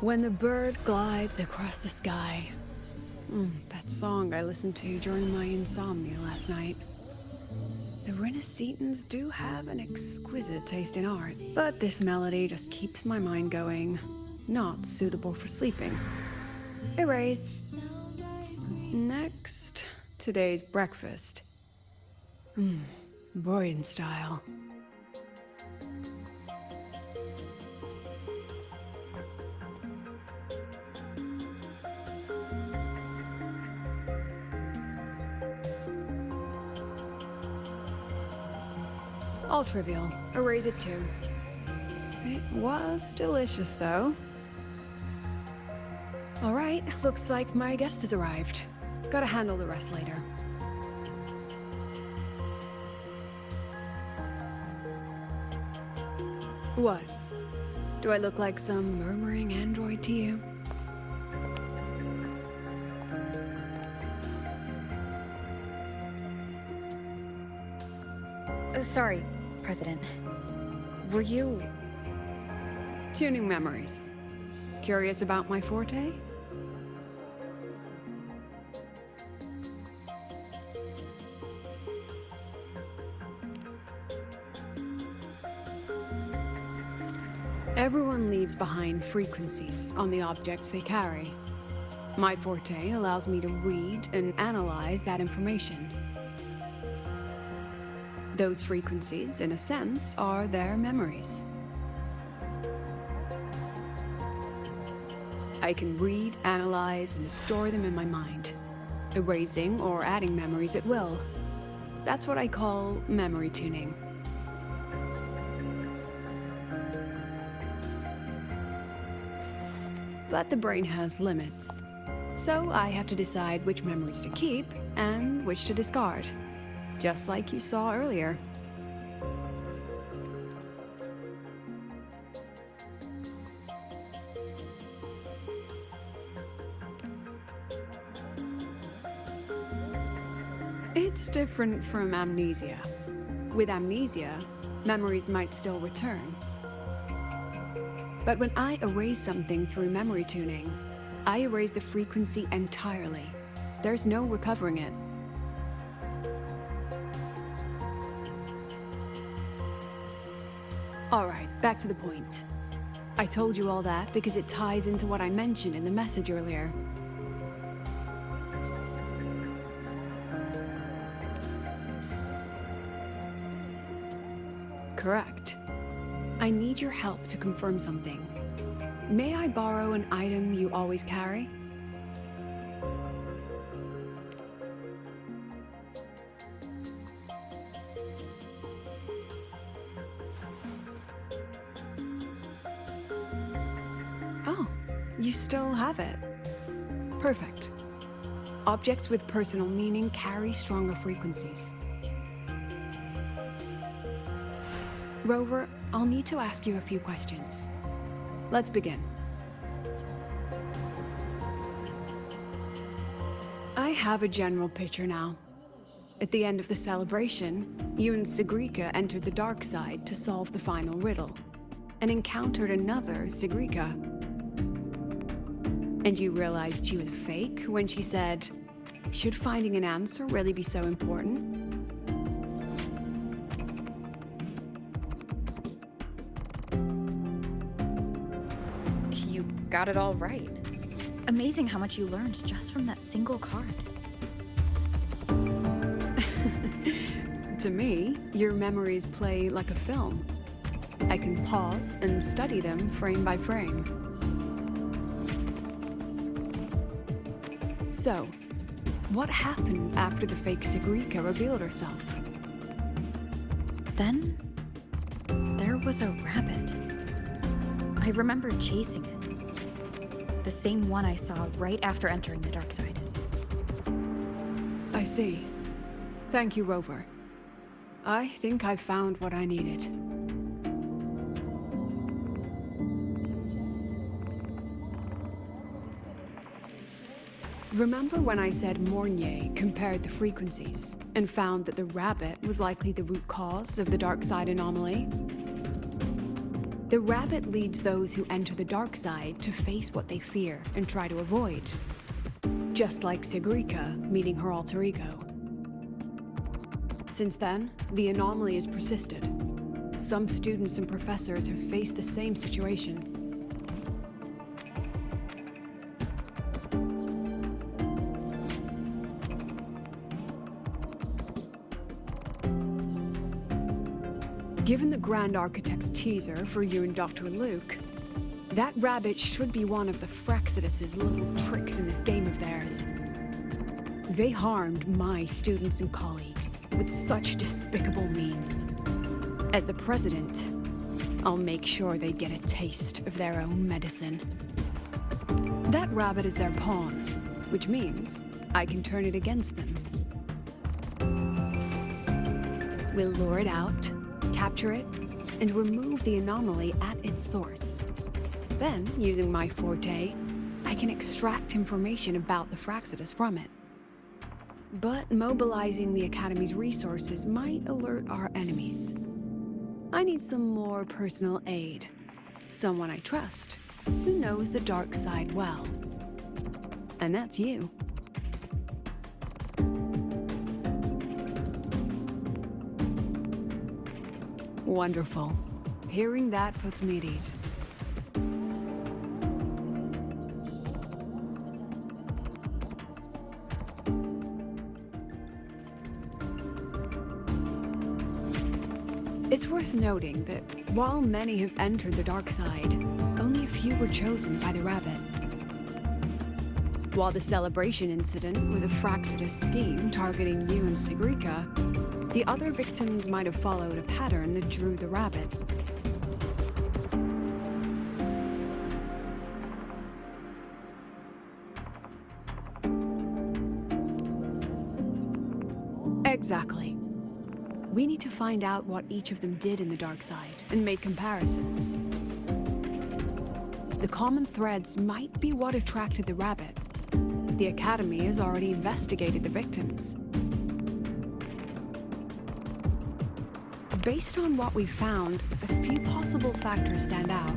When the bird glides across the sky. That song I listened to during my insomnia last night. The Renaissance do have an exquisite taste in art, but this melody just keeps my mind going. Not suitable for sleeping. Erase. Next, today's breakfast. Boyan style. All trivial. Erase it too. It was delicious, though. All right, looks like my guest has arrived. Gotta handle the rest later. What? Do I look like some murmuring android to you? Sorry, President. Were you... Tuning memories. Curious about my forte? Everyone leaves behind frequencies on the objects they carry. My forte allows me to read and analyze that information. Those frequencies, in a sense, are their memories. I can read, analyze, and store them in my mind, erasing or adding memories at will. That's what I call memory tuning. But the brain has limits, so I have to decide which memories to keep and which to discard. Just like you saw earlier. It's different from amnesia. With amnesia, memories might still return. But when I erase something through memory tuning, I erase the frequency entirely. There's no recovering it. Alright, back to the point. I told you all that because it ties into what I mentioned in the message earlier. Correct. I need your help to confirm something. May I borrow an item you always carry? You still have it. Perfect. Objects with personal meaning carry stronger frequencies. Rover, I'll need to ask you a few questions. Let's begin. I have a general picture now. At the end of the celebration, you and Sigrika entered the dark side to solve the final riddle, and encountered another Sigrika. And you realized she was fake when she said, "Should finding an answer really be so important?" You got it all right. Amazing how much you learned just from that single card. To me, your memories play like a film. I can pause and study them frame by frame. So, what happened after the fake Sigrika revealed herself? Then, there was a rabbit. I remember chasing it. The same one I saw right after entering the dark side. I see. Thank you, Rover. I think I've found what I needed. Remember when I said Mornier compared the frequencies and found that the rabbit was likely the root cause of the dark side anomaly? The rabbit leads those who enter the dark side to face what they fear and try to avoid. Just like Sigrika meeting her alter ego. Since then, the anomaly has persisted. Some students and professors have faced the same situation. Given the Grand Architect's teaser for you and Dr. Luke, that rabbit should be one of the Fraxidus' little tricks in this game of theirs. They harmed my students and colleagues with such despicable means. As the president, I'll make sure they get a taste of their own medicine. That rabbit is their pawn, which means I can turn it against them. We'll lure it out, capture it, and remove the anomaly at its source. Then, using my forte, I can extract information about the Fraxidus from it. But mobilizing the Academy's resources might alert our enemies. I need some more personal aid. Someone I trust, who knows the dark side well. And that's you. Wonderful. Hearing that puts me at ease. It's worth noting that while many have entered the dark side, only a few were chosen by the rabbit. While the celebration incident was a Fraxidus scheme targeting you and Sigrika, the other victims might have followed a pattern that drew the rabbit. Exactly. We need to find out what each of them did in the dark side and make comparisons. The common threads might be what attracted the rabbit. The Academy has already investigated the victims. Based on what we found, a few possible factors stand out.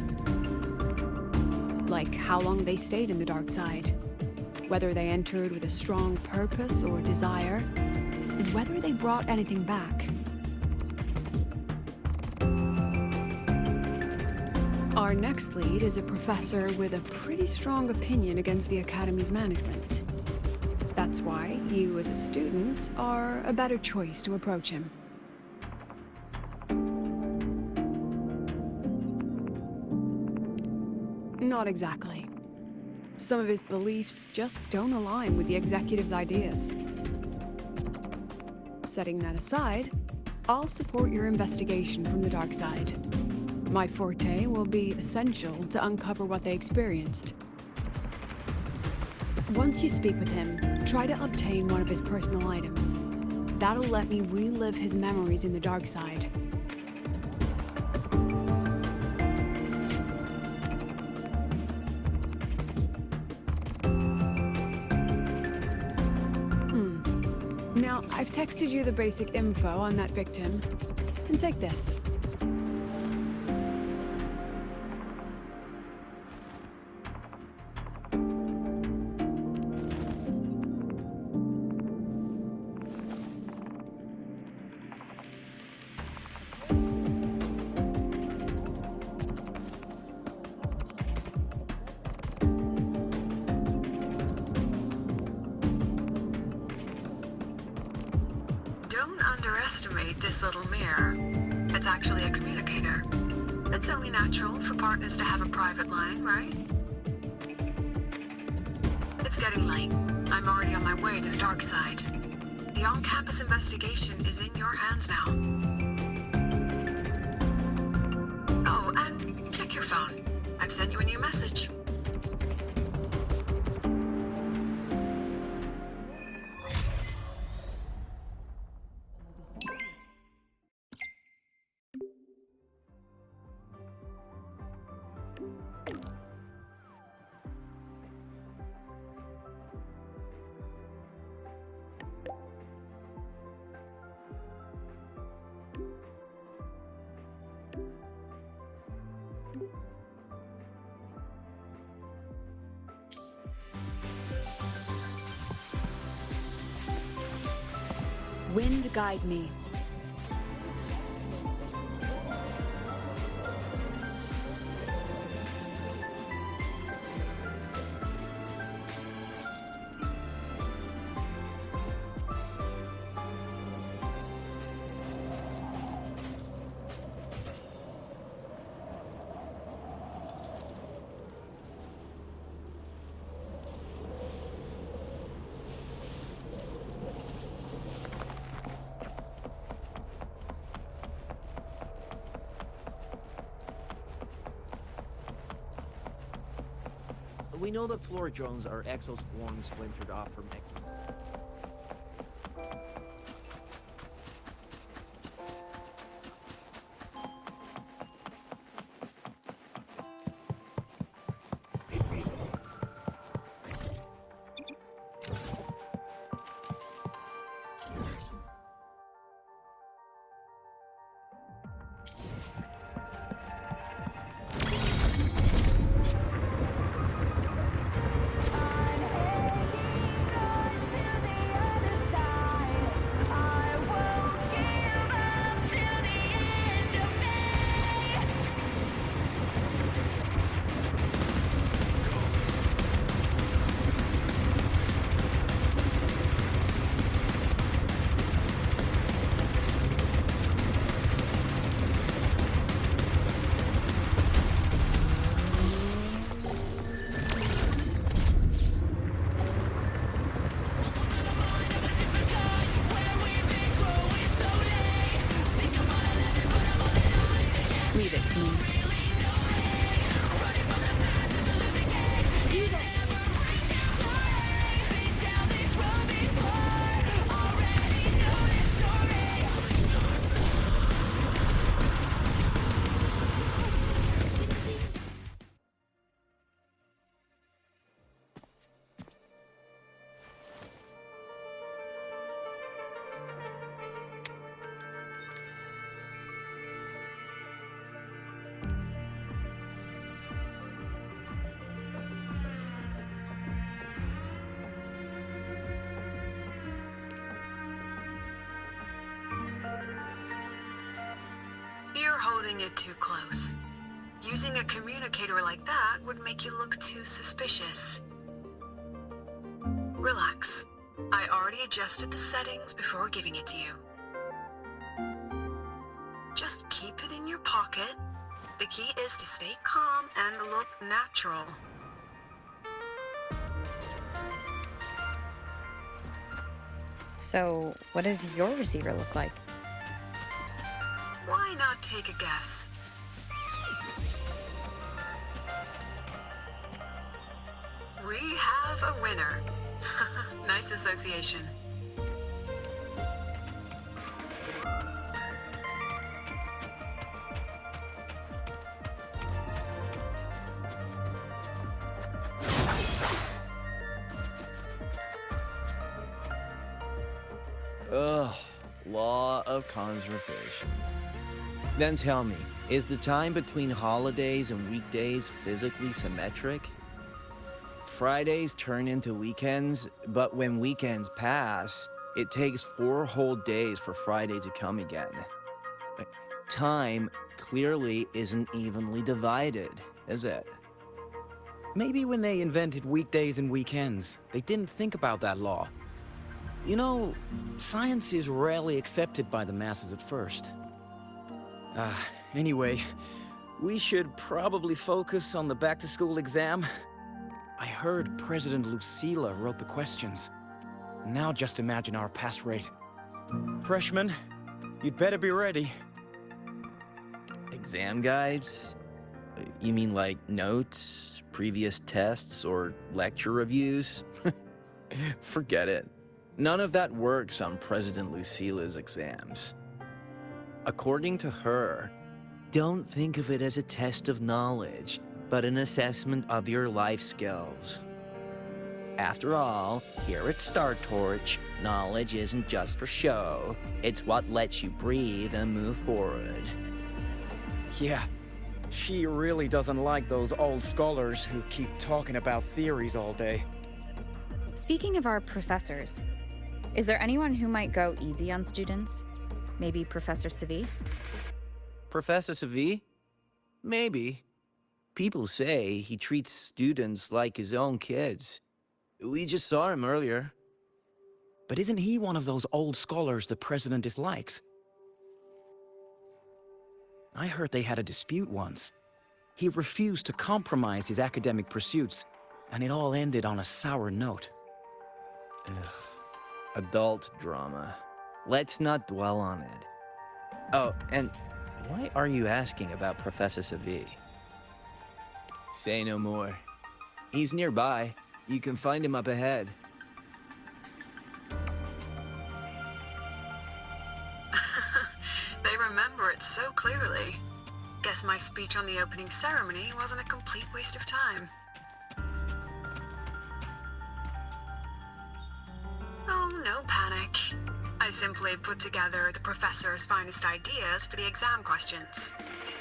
Like how long they stayed in the dark side, whether they entered with a strong purpose or desire, and whether they brought anything back. Our next lead is a professor with a pretty strong opinion against the Academy's management. That's why you, as a student, are a better choice to approach him. Not exactly. Some of his beliefs just don't align with the executive's ideas. Setting that aside, I'll support your investigation from the dark side. My forte will be essential to uncover what they experienced. Once you speak with him, try to obtain one of his personal items. That'll let me relive his memories in the dark side. Now, I've texted you the basic info on that victim. And take this. Don't underestimate this little mirror. It's actually a communicator. It's only natural for partners to have a private line, right? It's getting late. I'm already on my way to the dark side. The on-campus investigation is in your hands now. Oh, and check your phone. I've sent you a new message. wind guide me. We know that floor drones are exoswarms splintered off from exo. Leave it to me. You're holding it too close. Using a communicator like that would make you look too suspicious. Relax. I already adjusted the settings before giving it to you. Just keep it in your pocket. The key is to stay calm and look natural. So, what does your receiver look like? Why not take a guess? We have a winner. Nice association. Ugh, law of conservation. Then tell me, is the time between holidays and weekdays physically symmetric? Fridays turn into weekends, but when weekends pass, it takes 4 whole days for Friday to come again. Time clearly isn't evenly divided, is it? Maybe when they invented weekdays and weekends, they didn't think about that law. You know, science is rarely accepted by the masses at first. Anyway, we should probably focus on the back-to-school exam. I heard President Lucilla wrote the questions. Now just imagine our pass rate. Freshmen, you'd better be ready. Exam guides? You mean like notes, previous tests, or lecture reviews? Forget it. None of that works on President Lucilla's exams. According to her, don't think of it as a test of knowledge, but an assessment of your life skills. After all, here at Star Torch, knowledge isn't just for show. It's what lets you breathe and move forward. Yeah, she really doesn't like those old scholars who keep talking about theories all day. Speaking of our professors, Is there anyone who might go easy on students? Maybe Professor Savi? Professor Savi? Maybe. People say he treats students like his own kids. We just saw him earlier. But isn't he one of those old scholars the president dislikes? I heard they had a dispute once. He refused to compromise his academic pursuits, and it all ended on a sour note. Ugh. Adult drama. Let's not dwell on it. Oh, and why are you asking about Professor Savi? Say no more. He's nearby. You can find him up ahead. They remember it so clearly. Guess my speech on the opening ceremony wasn't a complete waste of time. Oh, no panic. I simply put together the professor's finest ideas for the exam questions,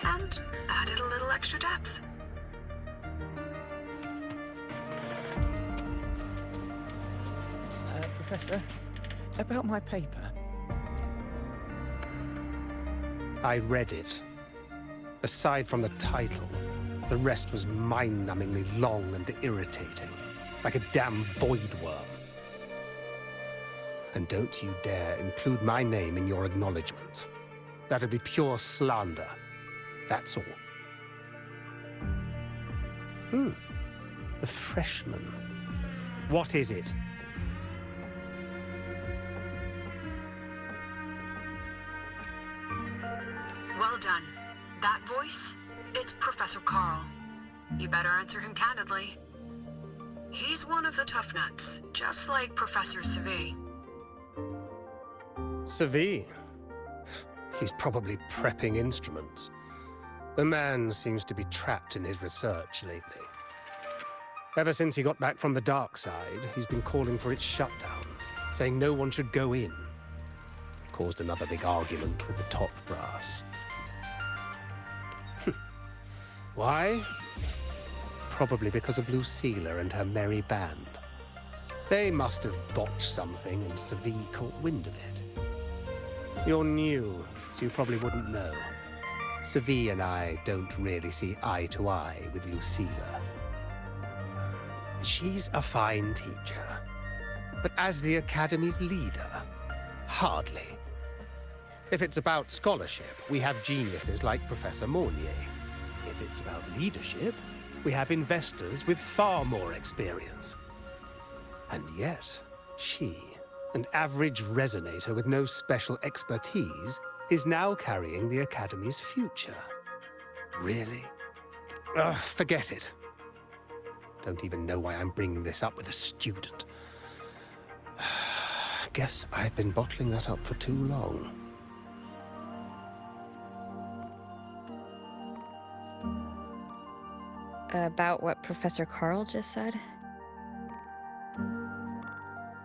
and added a little extra depth. Professor, about my paper. I read it. Aside from the title, the rest was mind-numbingly long and irritating, like a damn void worm. And don't you dare include my name in your acknowledgements. That'd be pure slander. That's all. A freshman. What is it? Well done. That voice? It's Professor Carl. You better answer him candidly. He's one of the tough nuts, just like Professor Savi. Savi? He's probably prepping instruments. The man seems to be trapped in his research lately. Ever since he got back from the dark side, he's been calling for its shutdown, saying no one should go in. Caused another big argument with the top brass. Why? Probably because of Lucilla and her merry band. They must have botched something and Savi caught wind of it. You're new, so you probably wouldn't know. Savi and I don't really see eye to eye with Lucilla. She's a fine teacher, but as the Academy's leader, hardly. If it's about scholarship, we have geniuses like Professor Mornier. If it's about leadership, we have investors with far more experience. And yet, she, an average resonator with no special expertise, is now carrying the Academy's future. Really? Ugh, forget it. Don't even know why I'm bringing this up with a student. Guess I've been bottling that up for too long. About what Professor Carl just said?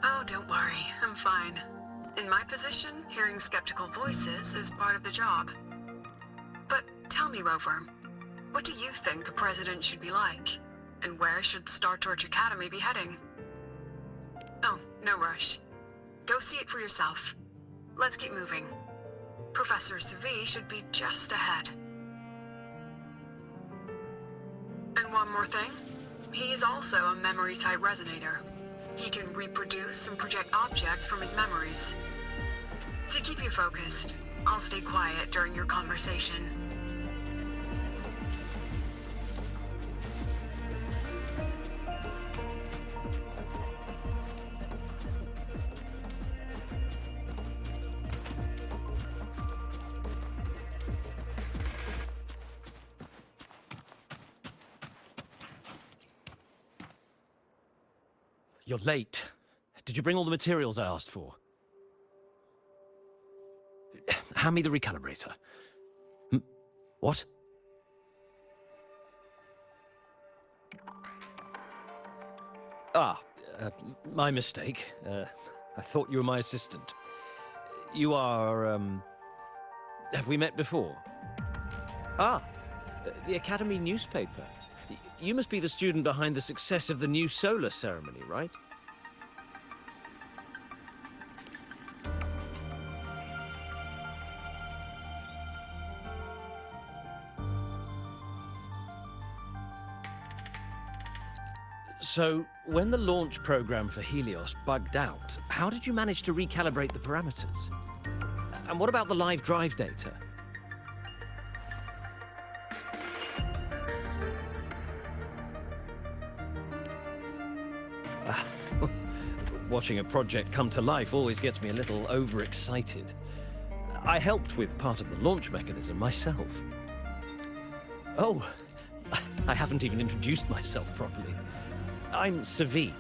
Oh, don't worry. I'm fine. In my position, hearing skeptical voices is part of the job. But tell me, Rover, what do you think a president should be like? And where should Star Torch Academy be heading? Oh, no rush. Go see it for yourself. Let's keep moving. Professor Savi should be just ahead. And one more thing. He's also a memory-type resonator. He can reproduce and project objects from his memories. To keep you focused, I'll stay quiet during your conversation. You're late. Did you bring all the materials I asked for? Hand me the recalibrator. What? My mistake. I thought you were my assistant. You are, have we met before? The Academy newspaper. You must be the student behind the success of the new solar ceremony, right? So, when the launch program for Helios bugged out, how did you manage to recalibrate the parameters? And what about the live drive data? Watching a project come to life always gets me a little overexcited. I helped with part of the launch mechanism myself. Oh, I haven't even introduced myself properly. I'm Savi,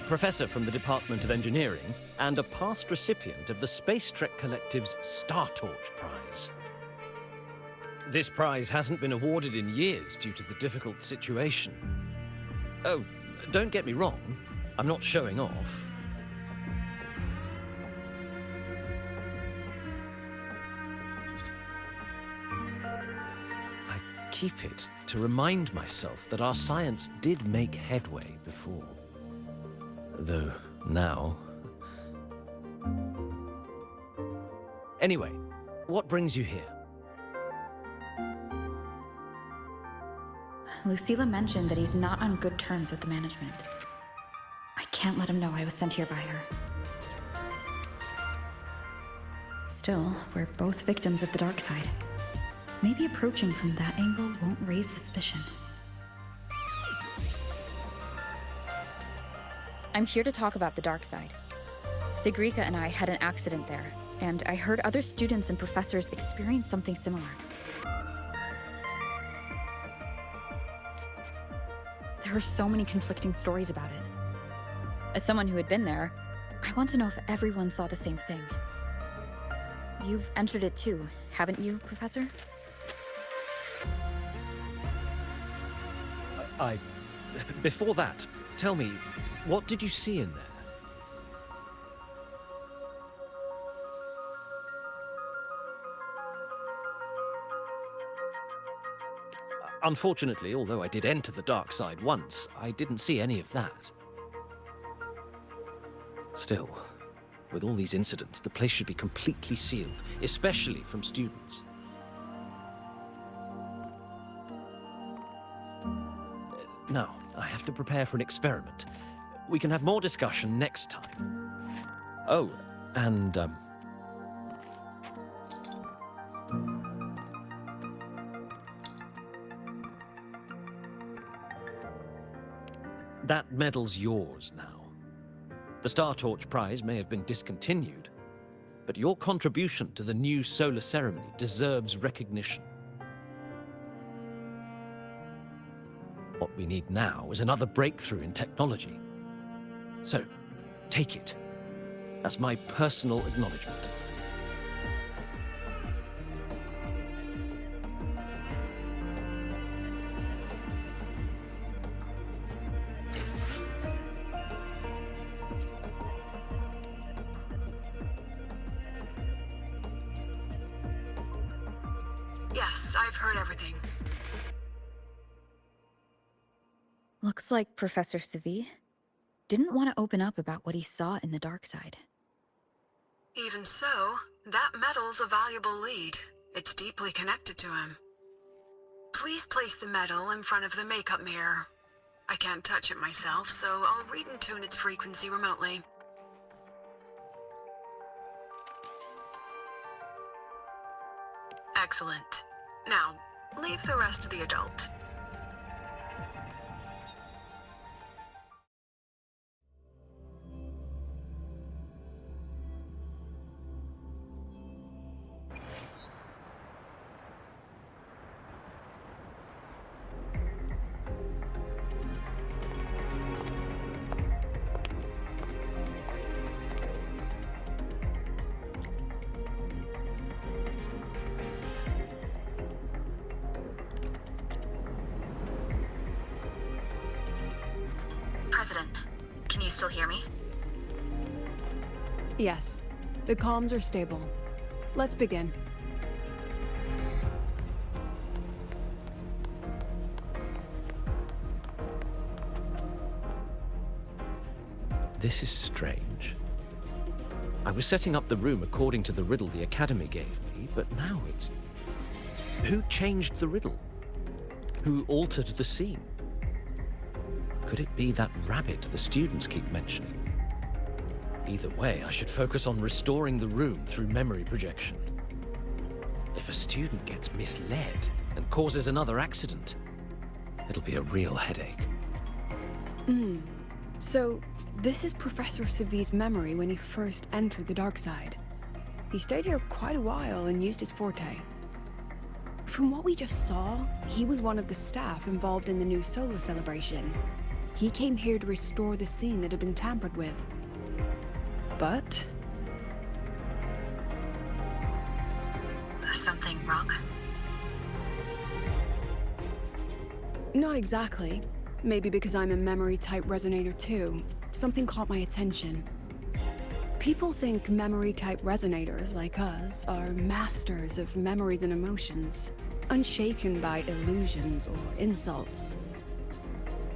professor from the Department of Engineering and a past recipient of the Space Trek Collective's Star Torch Prize. This prize hasn't been awarded in years due to the difficult situation. Oh, don't get me wrong, I'm not showing off. Keep it to remind myself that our science did make headway before. Though now... Anyway, what brings you here? Lucilla mentioned that he's not on good terms with the management. I can't let him know I was sent here by her. Still, we're both victims of the dark side. Maybe approaching from that angle won't raise suspicion. I'm here to talk about the dark side. Sigrika and I had an accident there, and I heard other students and professors experience something similar. There are so many conflicting stories about it. As someone who had been there, I want to know if everyone saw the same thing. You've entered it too, haven't you, Professor? Before that, tell me, what did you see in there? Unfortunately, although I did enter the dark side once, I didn't see any of that. Still, with all these incidents, the place should be completely sealed, especially from students. Now, I have to prepare for an experiment. We can have more discussion next time. Oh, and, that medal's yours now. The Star Torch Prize may have been discontinued, but your contribution to the new solar ceremony deserves recognition. What we need now is another breakthrough in technology. So, take it as my personal acknowledgement. Yes, I've heard everything. Looks like Professor Savi didn't want to open up about what he saw in the dark side. Even so, that medal's a valuable lead. It's deeply connected to him. Please place the medal in front of the makeup mirror. I can't touch it myself, so I'll read and tune its frequency remotely. Excellent. Now, leave the rest to the adult. President, can you still hear me? Yes, the comms are stable. Let's begin. This is strange. I was setting up the room according to the riddle the Academy gave me, but now it's... Who changed the riddle? Who altered the scene? could it be that rabbit the students keep mentioning? Either way, I should focus on restoring the room through memory projection. If a student gets misled and causes another accident, it'll be a real headache. So, this is Professor Savi's memory when he first entered the dark side. He stayed here quite a while and used his forte. From what we just saw, he was one of the staff involved in the new solar celebration. He came here to restore the scene that had been tampered with. But Something wrong? not exactly. Maybe because I'm a memory-type resonator too. Something caught my attention. People think memory-type resonators like us are masters of memories and emotions, unshaken by illusions or insults.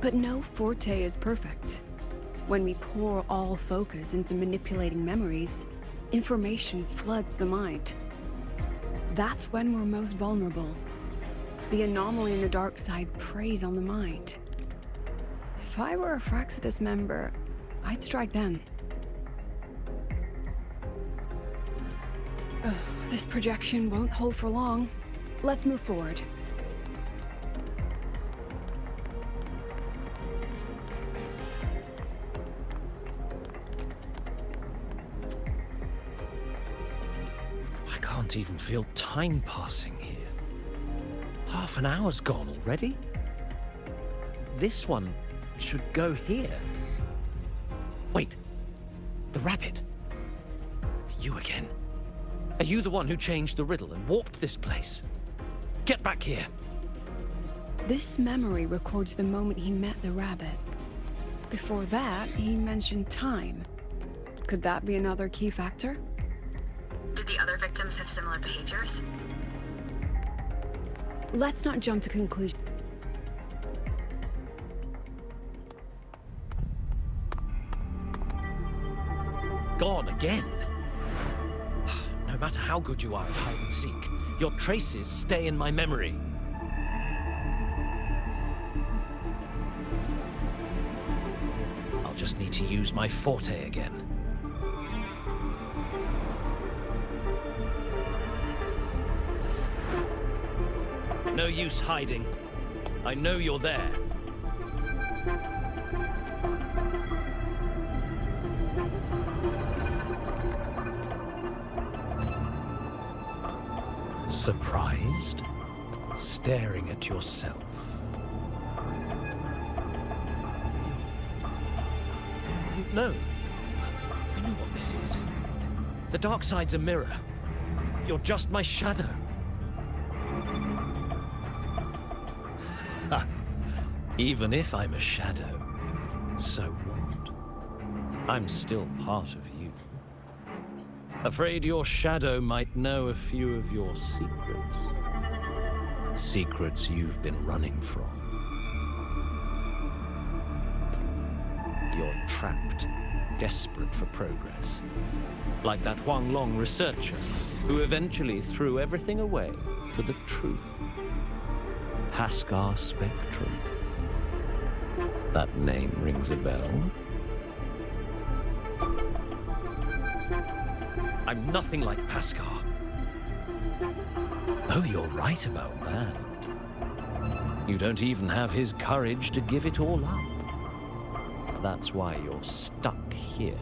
But no forte is perfect. When we pour all focus into manipulating memories, information floods the mind. That's when we're most vulnerable. The anomaly in the dark side preys on the mind. If I were a Fraxidus member, I'd strike then. This projection won't hold for long. Let's move forward. I can't even feel time passing here. Half an hour's gone already. This one should go here. Wait, the rabbit. You again. Are you the one who changed the riddle and warped this place? Get back here. This memory records the moment he met the rabbit. Before that, he mentioned time. Could that be another key factor? Did the other victims have similar behaviors? Let's not jump to conclusions. Gone again. No matter how good you are at hide and seek, your traces stay in my memory. I'll just need to use my forte again. No use hiding. I know you're there. Surprised? Staring at yourself. No. I know what this is. The dark side's a mirror. You're just my shadow. Ha. Even if I'm a shadow, so what? I'm still part of you. Afraid your shadow might know a few of your secrets. Secrets you've been running from. You're trapped, desperate for progress. Like that Huang Long researcher who eventually threw everything away for the truth. Haskar Spectrum. That name rings a bell. I'm nothing like Paskar. Oh, you're right about that. You don't even have his courage to give it all up. That's why you're stuck here,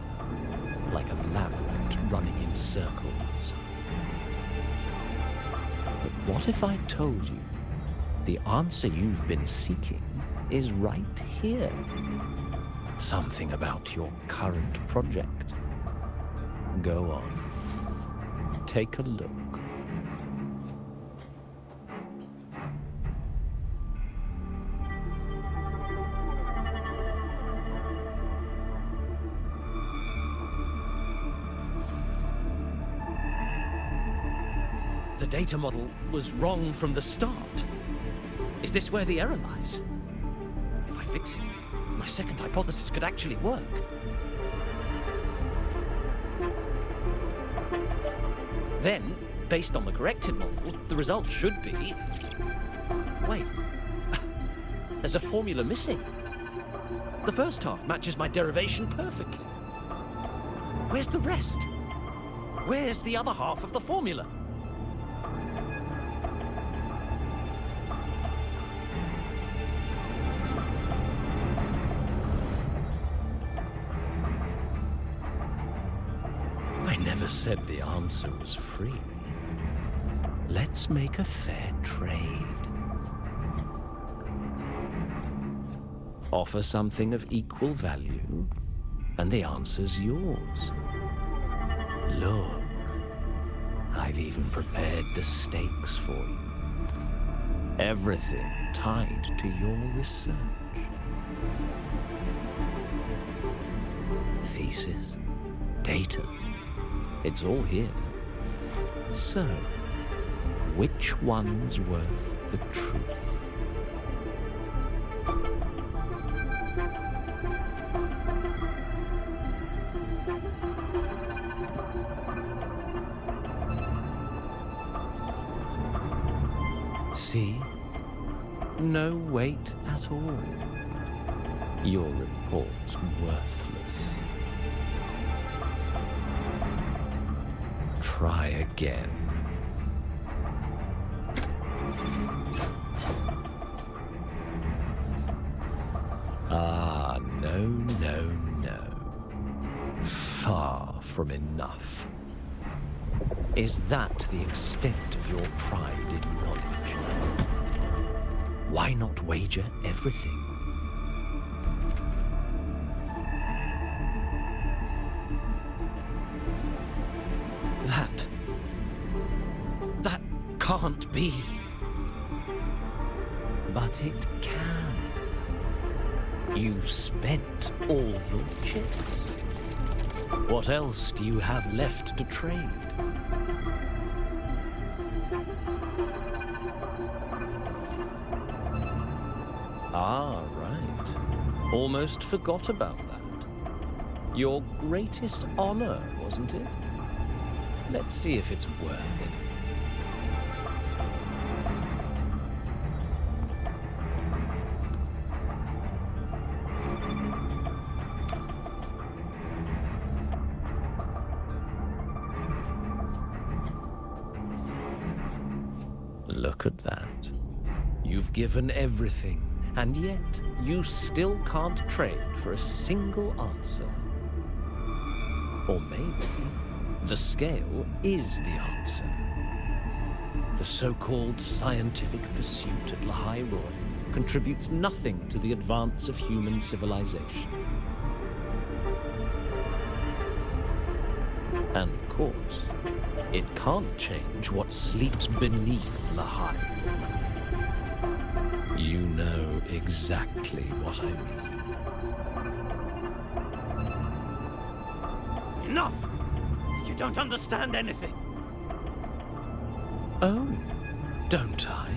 like a labyrinth running in circles. But what if I told you the answer you've been seeking is right here? Something about your current project. Go on. Take a look. The data model was wrong from the start. Is this where the error lies? If I fix it, my second hypothesis could actually work. Then, based on the corrected model, the result should be... Wait. There's a formula missing. The first half matches my derivation perfectly. Where's the rest? Where's the other half of the formula? I never said the answer was free. Let's make a fair trade. Offer something of equal value, and the answer's yours. Look, I've even prepared the stakes for you. Everything tied to your research. Thesis, data, it's all here. So, which one's worth the truth? See? No weight at all. Your report's worthless. Try again. Ah, no, no, no. Far from enough. Is that the extent of your pride in knowledge? Why not wager everything? That can't be. But it can. You've spent all your chips. What else do you have left to trade? Ah, right. Almost forgot about that. Your greatest honor, wasn't it? Let's see if it's worth anything. Look at that. You've given everything. And yet, you still can't trade for a single answer. Or maybe, the scale is the answer. The so-called scientific pursuit at Lehigh Roy contributes nothing to the advance of human civilization. And of course, it can't change what sleeps beneath Lehigh. You know exactly what I mean. Enough! You don't understand anything. Oh, don't I?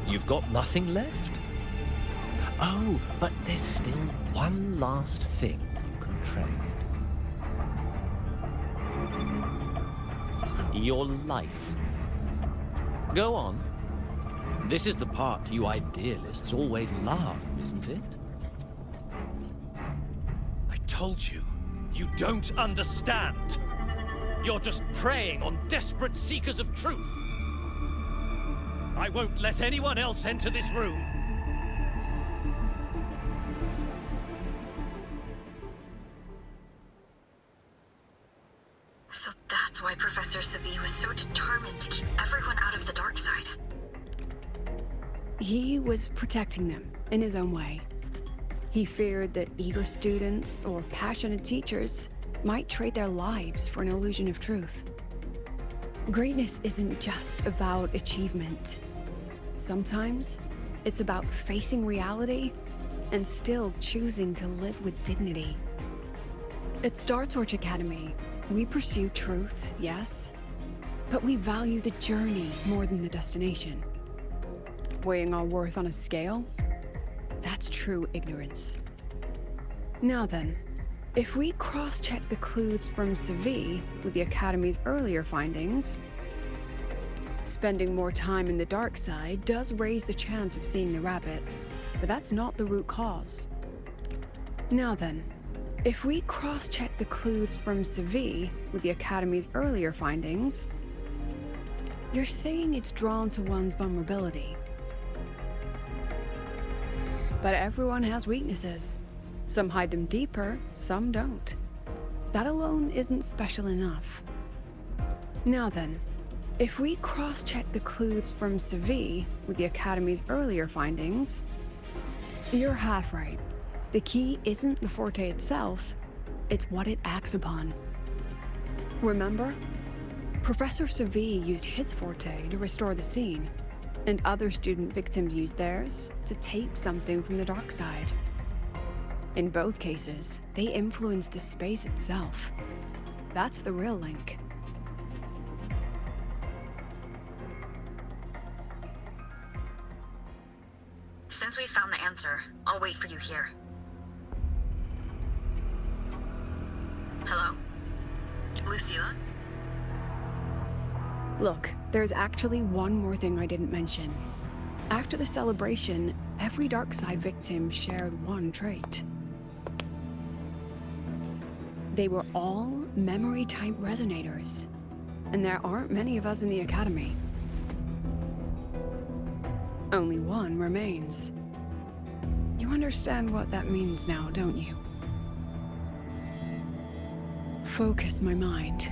You've got nothing left? Oh, but there's still one last thing you can trade. Your life. Go on. This is the part you idealists always love, isn't it? I told you, you don't understand. You're just preying on desperate seekers of truth. I won't let anyone else enter this room. So that's why Professor Savi was so determined to keep everyone out of the dark side. He was protecting them in his own way. He feared that eager students or passionate teachers might trade their lives for an illusion of truth. Greatness isn't just about achievement. Sometimes it's about facing reality and still choosing to live with dignity. At Star Torch Academy, we pursue truth, yes, but we value the journey more than the destination. Weighing our worth on a scale? That's true ignorance. Now then, if we cross-check the clues from Savi with the Academy's earlier findings, spending more time in the dark side does raise the chance of seeing the rabbit, but that's not the root cause. Now then, if we cross-check the clues from Sevi with the Academy's earlier findings, you're saying it's drawn to one's vulnerability. But everyone has weaknesses. Some hide them deeper, some don't. That alone isn't special enough. Now then, if we cross-check the clues from Sevi with the Academy's earlier findings, you're half right. The key isn't the Forte itself, it's what it acts upon. Remember? Professor Sevi used his Forte to restore the scene, and other student victims used theirs to take something from the dark side. In both cases, they influenced the space itself. That's the real link. Since we've found the answer, I'll wait for you here. Hello? Lucilla? Look, there's actually one more thing I didn't mention. After the celebration, every dark side victim shared one trait. They were all memory-type resonators, and there aren't many of us in the Academy. Only one remains. You understand what that means now, don't you? Focus my mind.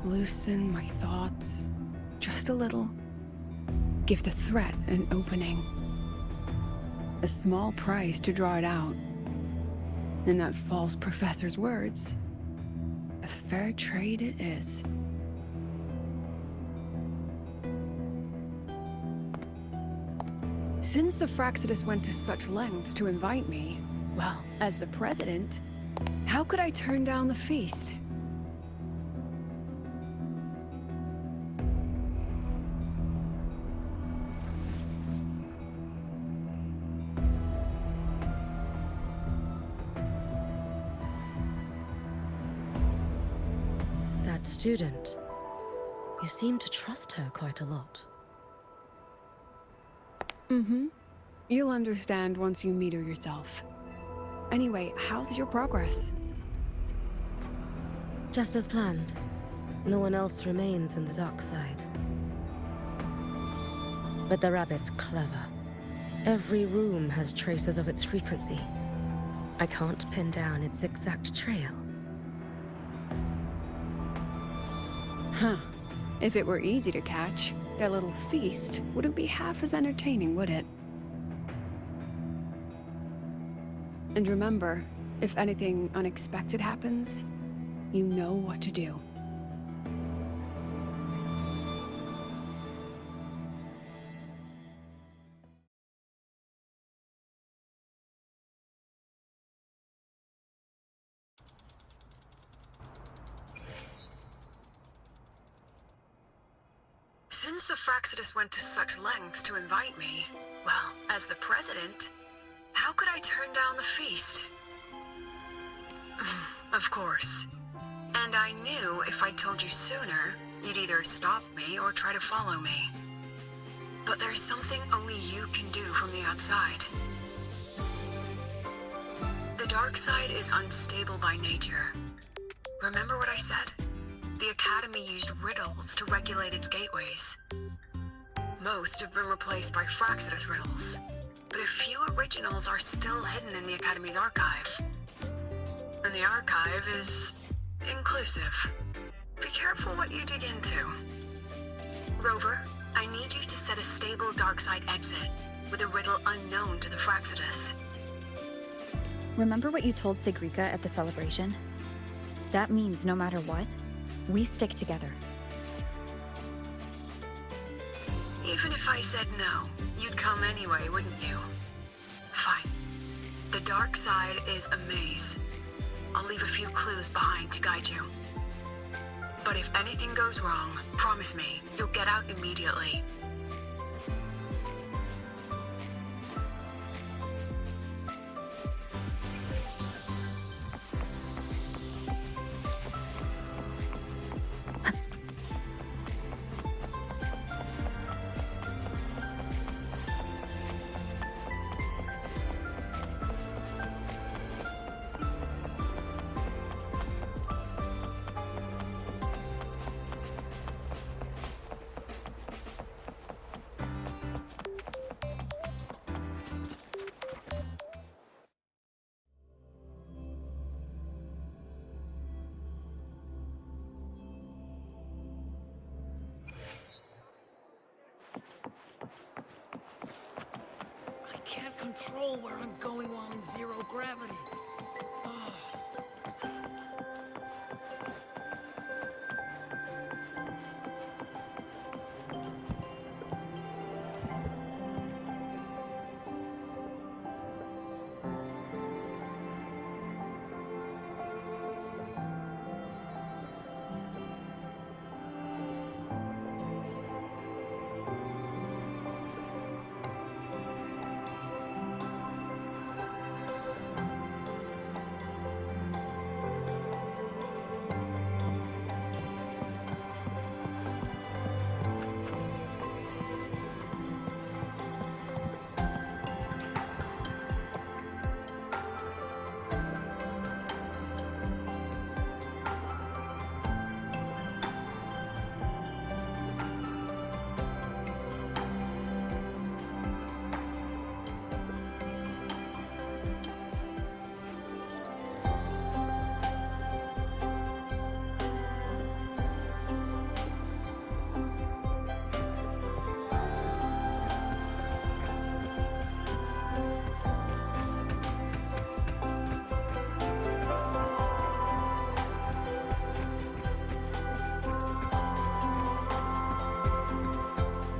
Loosen my thoughts. Just a little. Give the threat an opening. A small price to draw it out. In that false professor's words, a fair trade it is. Since the Fraxidus went to such lengths to invite me, well, as the president, how could I turn down the feast? That student. You seem to trust her quite a lot. Mm-hmm. You'll understand once you meet her yourself. Anyway, how's your progress? Just as planned. No one else remains in the dark side. But the rabbit's clever. Every room has traces of its frequency. I can't pin down its exact trail. Huh. If it were easy to catch, their little feast wouldn't be half as entertaining, would it? And remember, if anything unexpected happens, you know what to do. Since the Fraxidus went to such lengths to invite me, well, as the president, how could I turn down the feast? Of course. And I knew if I told you sooner, you'd either stop me or try to follow me. But there's something only you can do from the outside. The dark side is unstable by nature. Remember what I said? The Academy used riddles to regulate its gateways. Most have been replaced by Fraxidus riddles, but a few originals are still hidden in the Academy's archive. And the archive is inclusive. Be careful what you dig into. Rover, I need you to set a stable darkside exit with a riddle unknown to the Fraxidus. Remember what you told Sigrika at the celebration? That means no matter what, we stick together. Even if I said no, you'd come anyway, wouldn't you? Fine. The dark side is a maze. I'll leave a few clues behind to guide you. But if anything goes wrong, promise me, you'll get out immediately. control where I'm going while in zero gravity.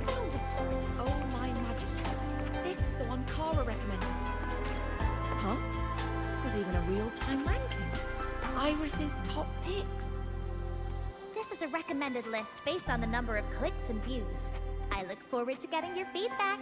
Found it! Oh my magistrate. This is the one Kara recommended. Huh? There's even a real-time ranking. Iris's top picks. This is a recommended list based on the number of clicks and views. I look forward to getting your feedback.